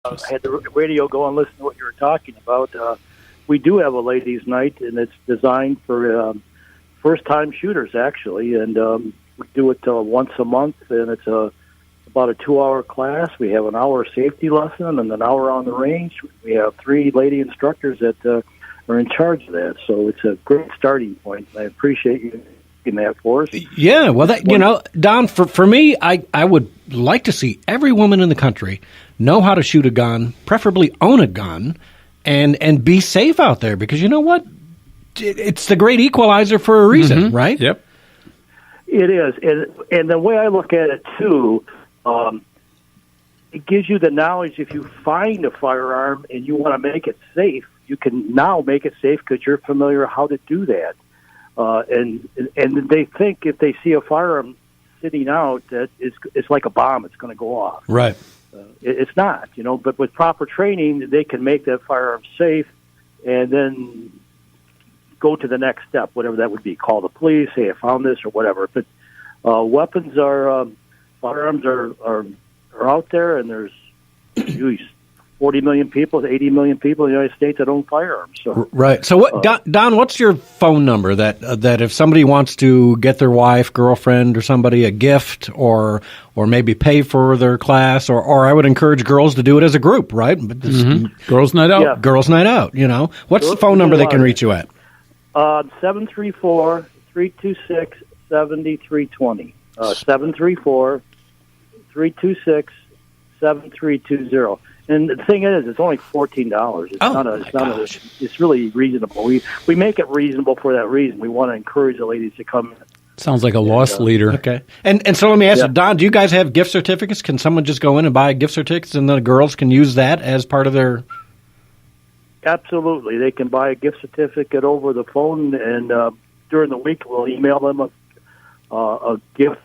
I had the radio go and listen to what you were talking about. We do have a ladies' night, and it's designed for first-time shooters, actually. And we do it once a month, and it's about a 2-hour class. We have an hour safety lesson and an hour on the range. We have 3 lady instructors that are in charge of that. So it's a great starting point. I appreciate you in that for us. Yeah, well, Don, for me, I would like to see every woman in the country know how to shoot a gun, preferably own a gun, and be safe out there, because you know what? It's the great equalizer for a reason, right? Yep. It is. And the way I look at it, too, it gives you the knowledge. If you find a firearm and you want to make it safe, you can now make it safe because you're familiar how to do that. And they think if they see a firearm sitting out, that it's like a bomb. It's going to go off. Right. It's not, but with proper training, they can make that firearm safe and then go to the next step, whatever that would be. Call the police, hey, I found this, or whatever. But weapons firearms are out there, and there's 40 million people, 80 million people in the United States that own firearms. So, right. So, Don, what's your phone number that if somebody wants to get their wife, girlfriend, or somebody a gift, or maybe pay for their class, or I would encourage girls to do it as a group, right? Girls' night out. Yeah. Girls' night out. What's the phone number they can reach you at? 734-326-7320. 734-326-7320. And the thing is, it's only $14. It's really reasonable. We make it reasonable for that reason. We want to encourage the ladies to come in. Sounds like a loss leader. Okay. And so let me ask you, Don, do you guys have gift certificates? Can someone just go in and buy gift certificates and the girls can use that as part of their... Absolutely. They can buy a gift certificate over the phone, and during the week we'll email them a gift,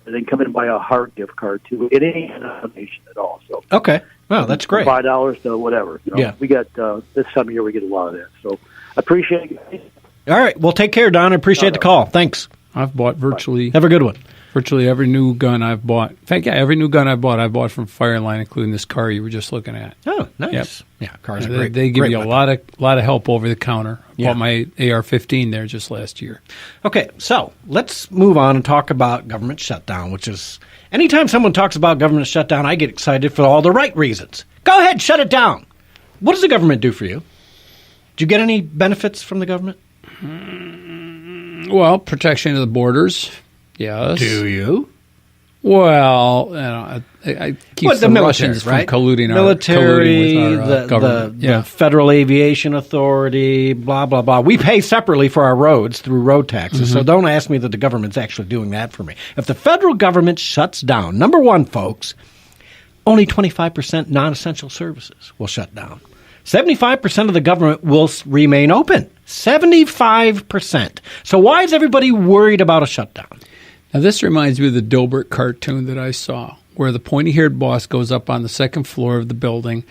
and then come in and buy a hard gift card, too. It ain't a donation at all. So okay. Well, that's great. $5 to whatever. Yeah. We got, this time of year we get a lot of that. So I appreciate it. All right. Well, take care, Don. I appreciate the call. Thanks. I've bought virtually Have a good one. Virtually every new gun I've bought. In fact, every new gun I bought from Fireline, including this car you were just looking at. Oh, nice. Yep. Yeah, cars are great. They give great you weapon. a lot of help over the counter. I bought my AR-15 there just last year. Okay, so let's move on and talk about government shutdown, which is anytime someone talks about government shutdown, I get excited for all the right reasons. Go ahead, shut it down. What does the government do for you? Do you get any benefits from the government? Well, protection of the borders, yes. Do you? Well, I keep the Russians right? from colluding military, with our government. The Federal Aviation Authority, blah, blah, blah. We pay separately for our roads through road taxes, so don't ask me that the government's actually doing that for me. If the federal government shuts down, number one, folks, only 25% non-essential services will shut down. 75% of the government will remain open. 75%. So why is everybody worried about a shutdown? Now, this reminds me of the Dilbert cartoon that I saw, where the pointy-haired boss goes up on the second floor of the building,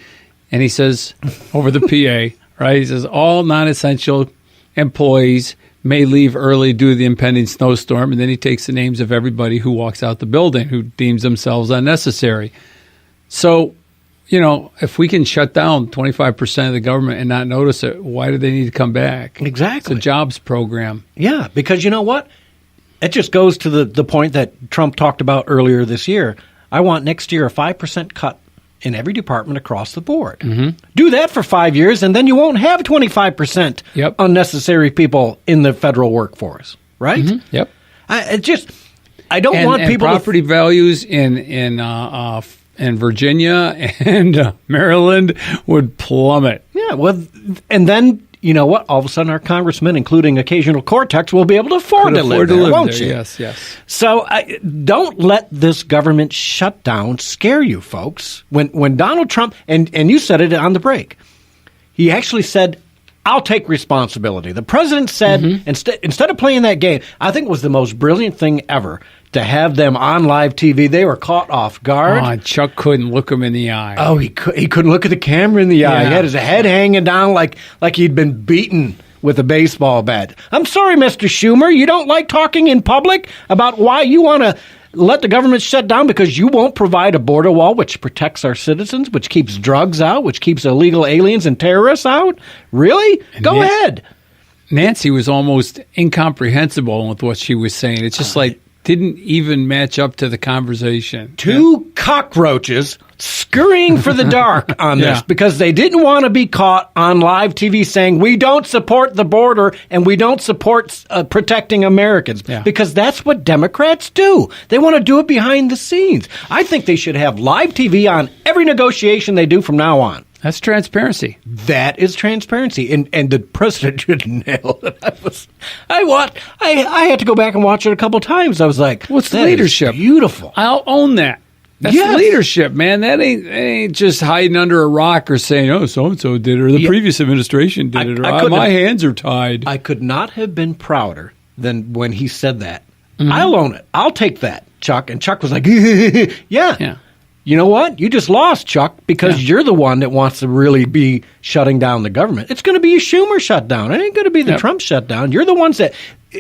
and he says, over the PA, right, he says, all non-essential employees may leave early due to the impending snowstorm, and then he takes the names of everybody who walks out the building who deems themselves unnecessary. So, if we can shut down 25% of the government and not notice it, why do they need to come back? Exactly. It's a jobs program. Yeah, because you know what? It just goes to the point that Trump talked about earlier this year. I want next year a 5% cut in every department across the board. Do that for 5 years, and then you won't have 25% unnecessary people in the federal workforce, right? Yep. I don't want people property values in Virginia and Maryland would plummet. Yeah, well, and then you know what? All of a sudden, our congressmen, including occasional cortex, will be able to afford to live there, won't you? Yes. So don't let this government shutdown scare you, folks. When Donald Trump, and you said it on the break, he actually said, I'll take responsibility. The president said, instead of playing that game, I think it was the most brilliant thing ever to have them on live TV. They were caught off guard. Oh, Chuck couldn't look him in the eye. Oh, he couldn't look at the camera in the eye. He had his head hanging down like he'd been beaten with a baseball bat. I'm sorry, Mr. Schumer, you don't like talking in public about why you want to let the government shut down because you won't provide a border wall which protects our citizens, which keeps drugs out, which keeps illegal aliens and terrorists out? Really? Go ahead. Nancy was almost incomprehensible with what she was saying. It's just like didn't even match up to the conversation. Two cockroaches scurrying for the dark on this because they didn't want to be caught on live TV saying we don't support the border and we don't support protecting Americans because that's what Democrats do. They want to do it behind the scenes. I think they should have live TV on every negotiation they do from now on. That's transparency. That is transparency, and the president didn't nail it. I had to go back and watch it a couple times. I was like, "What's the leadership? Beautiful. I'll own that. That's leadership, man. That ain't just hiding under a rock or saying, "Oh, so and so did it," or the previous administration did it, or my hands are tied. I could not have been prouder than when he said that. I'll own it. I'll take that, Chuck. And Chuck was like, "Yeah." You know what? You just lost, Chuck, because you're the one that wants to really be shutting down the government. It's going to be a Schumer shutdown. It ain't going to be the Trump shutdown. You're the ones that,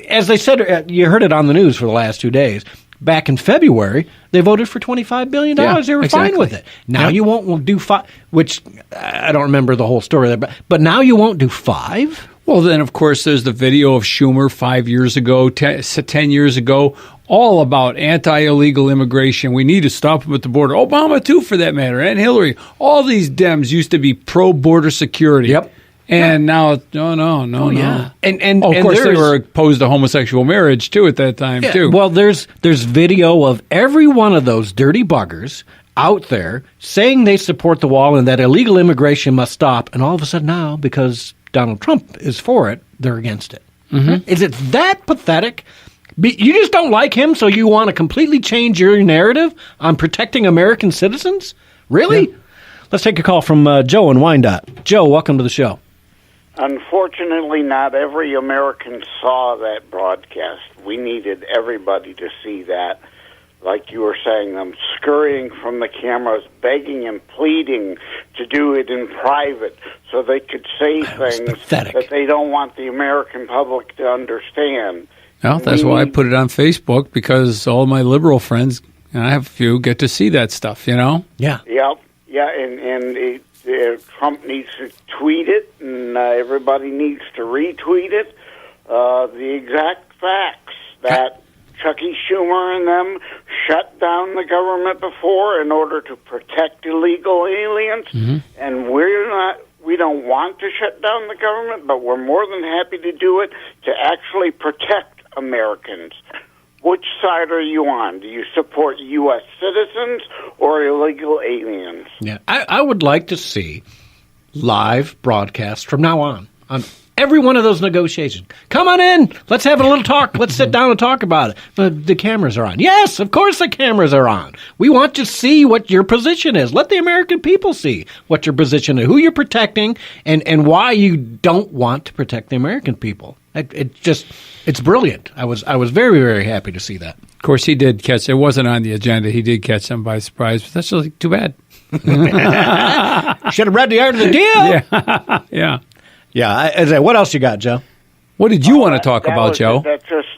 as they said, you heard it on the news for the last 2 days. Back in February, they voted for $25 billion. They were fine with it. Now you won't do five, which I don't remember the whole story there, but now you won't do five? Well, then, of course, there's the video of Schumer 5 years ago, 10 years ago, all about anti-illegal immigration. We need to stop them at the border. Obama, too, for that matter, and Hillary. All these Dems used to be pro-border security. Yep. And now, no. Yeah. And of course, they were opposed to homosexual marriage, too, at that time, too. Well, there's video of every one of those dirty buggers out there saying they support the wall and that illegal immigration must stop. And all of a sudden now, because Donald Trump is for it, they're against it. Is it that pathetic? You just don't like him, so you want to completely change your narrative on protecting American citizens? Really? Yeah. Let's take a call from Joe in Wyandotte. Joe, welcome to the show. Unfortunately, not every American saw that broadcast. We needed everybody to see that. Like you were saying, them scurrying from the cameras, begging and pleading to do it in private so they could say things that they don't want the American public to understand. Well, that's why I put it on Facebook, because all my liberal friends, and I have a few, get to see that stuff, you know? Yeah. Yep. Yeah, and Trump needs to tweet it, and everybody needs to retweet it. The exact facts that Chucky Schumer and them shut down the government before in order to protect illegal aliens, and we don't want to shut down the government, but we're more than happy to do it to actually protect Americans. Which side are you on? Do you support U.S. citizens or illegal aliens? Yeah, I would like to see live broadcasts from now on every one of those negotiations. Come on in. Let's have a little talk. Let's sit down and talk about it. The cameras are on. Yes, of course the cameras are on. We want to see what your position is. Let the American people see what your position is, who you're protecting, and why you don't want to protect the American people. It's brilliant. I was very, very happy to see that. Of course, he did catch. It wasn't on the agenda. He did catch them by surprise, but that's really too bad. Should have read the art of the deal. Yeah. Yeah. What else you got, Joe? What did you want to talk about, Joe? That just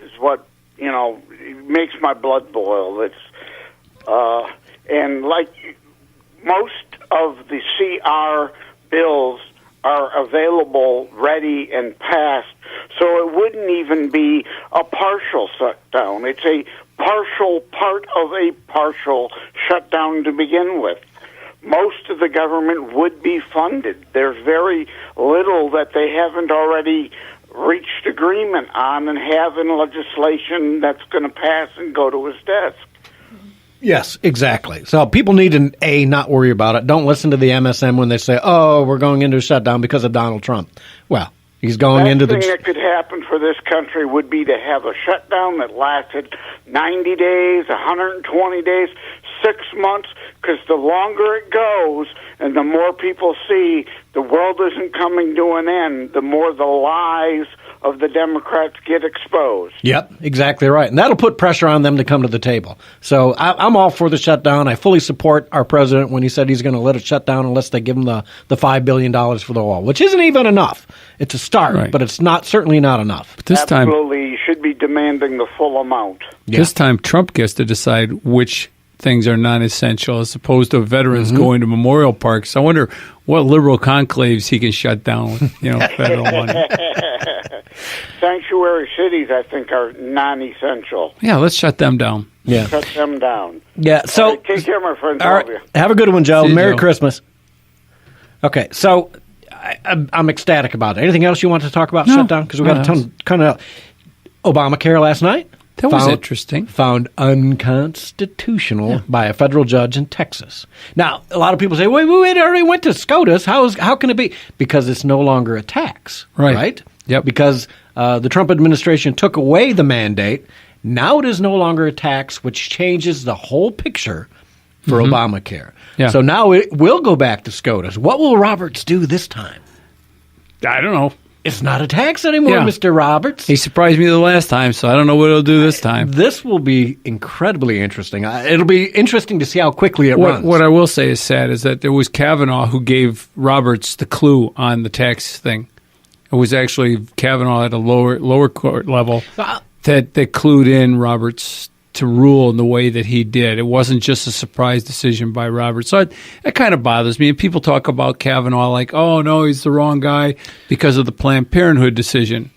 is what, it makes my blood boil. It's and like most of the CR bills are available, ready, and passed, so it wouldn't even be a partial shutdown. It's a partial part of a partial shutdown to begin with. Most of the government would be funded. There's very little that they haven't already reached agreement on and have in legislation that's going to pass and go to his desk. Yes, exactly. So people need to, not worry about it. Don't listen to the MSM when they say, we're going into a shutdown because of Donald Trump. Well, he's going into the... The best thing that could happen for this country would be to have a shutdown that lasted 90 days, 120 days, 6 months, because the longer it goes and the more people see the world isn't coming to an end, the more the lies of the Democrats get exposed. Yep, exactly right. And that'll put pressure on them to come to the table. So I'm all for the shutdown. I fully support our president when he said he's going to let it shut down unless they give him the $5 billion for the wall, which isn't even enough. It's a start, but it's certainly not enough. But this Absolutely, you should be demanding the full amount. Yeah. This time Trump gets to decide which things are non-essential as opposed to veterans going to memorial parks. I wonder what liberal conclaves he can shut down with, federal money. Sanctuary cities, I think, are non-essential. Yeah, let's shut them down. Yeah. Shut them down. Yeah, so... Right, take care, my friends. All right, have a good one, Joe. Merry Joe. Christmas. Okay, so I'm ecstatic about it. Anything else you want to talk about shutdown? Because we got a ton of Obamacare last night. That was interesting. Found unconstitutional by a federal judge in Texas. Now, a lot of people say, wait, it already went to SCOTUS. How can it be? Because it's no longer a tax, right? Yep. Because the Trump administration took away the mandate. Now it is no longer a tax, which changes the whole picture for Obamacare. Yeah. So now it will go back to SCOTUS. What will Roberts do this time? I don't know. It's not a tax anymore, Yeah. Mr. Roberts. He surprised me the last time, so I don't know what he'll do this time. This will be incredibly interesting. It'll be interesting to see how quickly it runs. What I will say is sad is that there was Kavanaugh who gave Roberts the clue on the tax thing. It was actually Kavanaugh at a lower court level that clued in Roberts to rule in the way that he did. It wasn't just a surprise decision by Roberts. So it kind of bothers me. And people talk about Kavanaugh like, oh, no, he's the wrong guy because of the Planned Parenthood decision.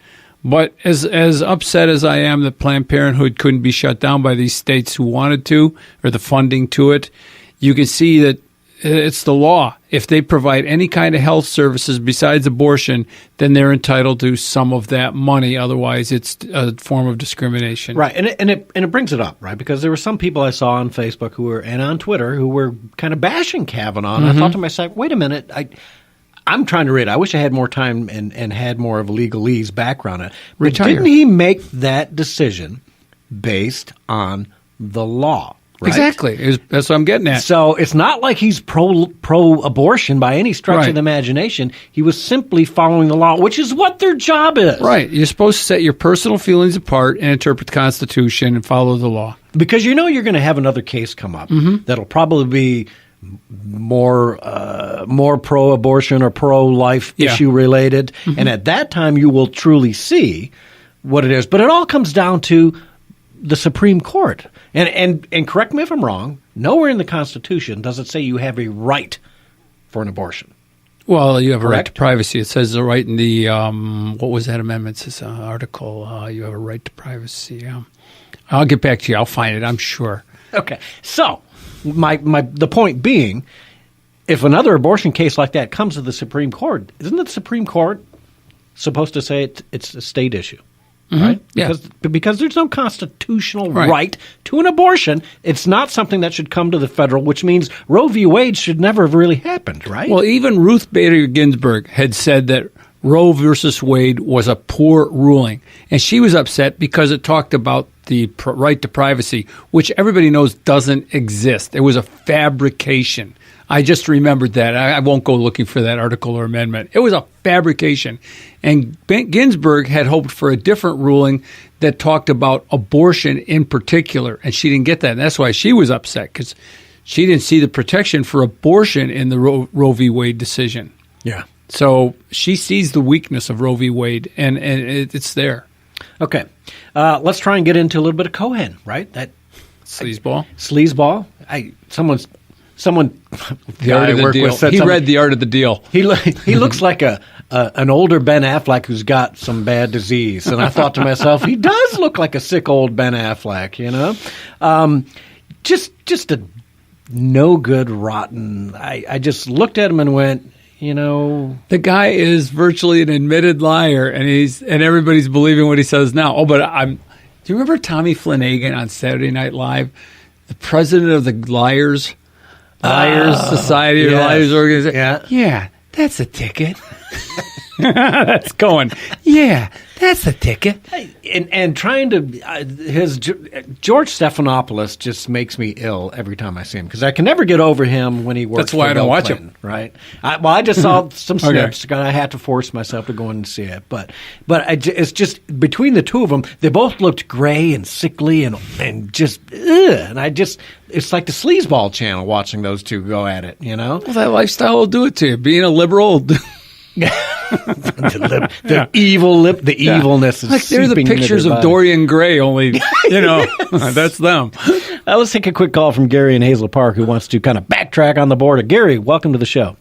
But as upset as I am that Planned Parenthood couldn't be shut down by these states who wanted to, or the funding to it, you can see that it's the law. If they provide any kind of health services besides abortion, then they're entitled to some of that money. Otherwise, it's a form of discrimination. Right, and it brings it up, right? Because there were some people I saw on Facebook and on Twitter who were kind of bashing Kavanaugh. And I thought to myself, wait a minute, I'm trying to read. I wish I had more time and had more of a legalese background in it. But didn't he make that decision based on the law? Right? Exactly. That's what I'm getting at. So it's not like he's pro-abortion by any stretch of the imagination. He was simply following the law, which is what their job is. Right. You're supposed to set your personal feelings apart and interpret the Constitution and follow the law. Because you're going to have another case come up that'll probably be more pro-abortion or pro-life issue related. And at that time, you will truly see what it is. But it all comes down to the Supreme Court. And correct me if I'm wrong, nowhere in the Constitution does it say you have a right for an abortion. Well, you have a right to privacy. It says the right in the, what was that amendment? It's an article, you have a right to privacy. I'll get back to you. I'll find it, I'm sure. Okay. So the point being, if another abortion case like that comes to the Supreme Court, isn't the Supreme Court supposed to say it's a state issue? Right? Because there's no constitutional right to an abortion. It's not something that should come to the federal, which means Roe v. Wade should never have really happened, right? Well, even Ruth Bader Ginsburg had said that Roe versus Wade was a poor ruling. And she was upset because it talked about the right to privacy, which everybody knows doesn't exist. It was a fabrication. I just remembered that. I won't go looking for that article or amendment. It was a fabrication. And Ginsburg had hoped for a different ruling that talked about abortion in particular, and she didn't get that. And that's why she was upset, because she didn't see the protection for abortion in the Roe v. Wade decision. Yeah. So she sees the weakness of Roe v. Wade, and it's there. Okay. Let's try and get into a little bit of Cohen, right? That sleazeball. Someone the art of the deal. He read The Art of the Deal. He looks like an older Ben Affleck who's got some bad disease, and I thought to myself, he does look like a sick old Ben Affleck, you know. Just a no good, rotten. I just looked at him and went, you know, the guy is virtually an admitted liar, and everybody's believing what he says now. Oh, but do you remember Tommy Flanagan on Saturday Night Live, the president of the Liars Society or Liars Organization? Yeah. Yeah, that's a ticket. That's going, yeah, that's the ticket. And trying to George Stephanopoulos just makes me ill every time I see him because I can never get over him when he works. That's why for I don't Bill watch Clinton, him. Right? I just saw some Okay. snips. I had to force myself to go in and see it, but it's just between the two of them, they both looked gray and sickly and just and it's like the sleazeball channel watching those two go at it. You know, Well, that lifestyle will do it to you. Being a liberal. the evilness is Like they're the seeping into pictures their of body. Dorian Gray, only, that's them. Let's take a quick call from Gary in Hazel Park who wants to kind of backtrack on the border. Gary, welcome to the show.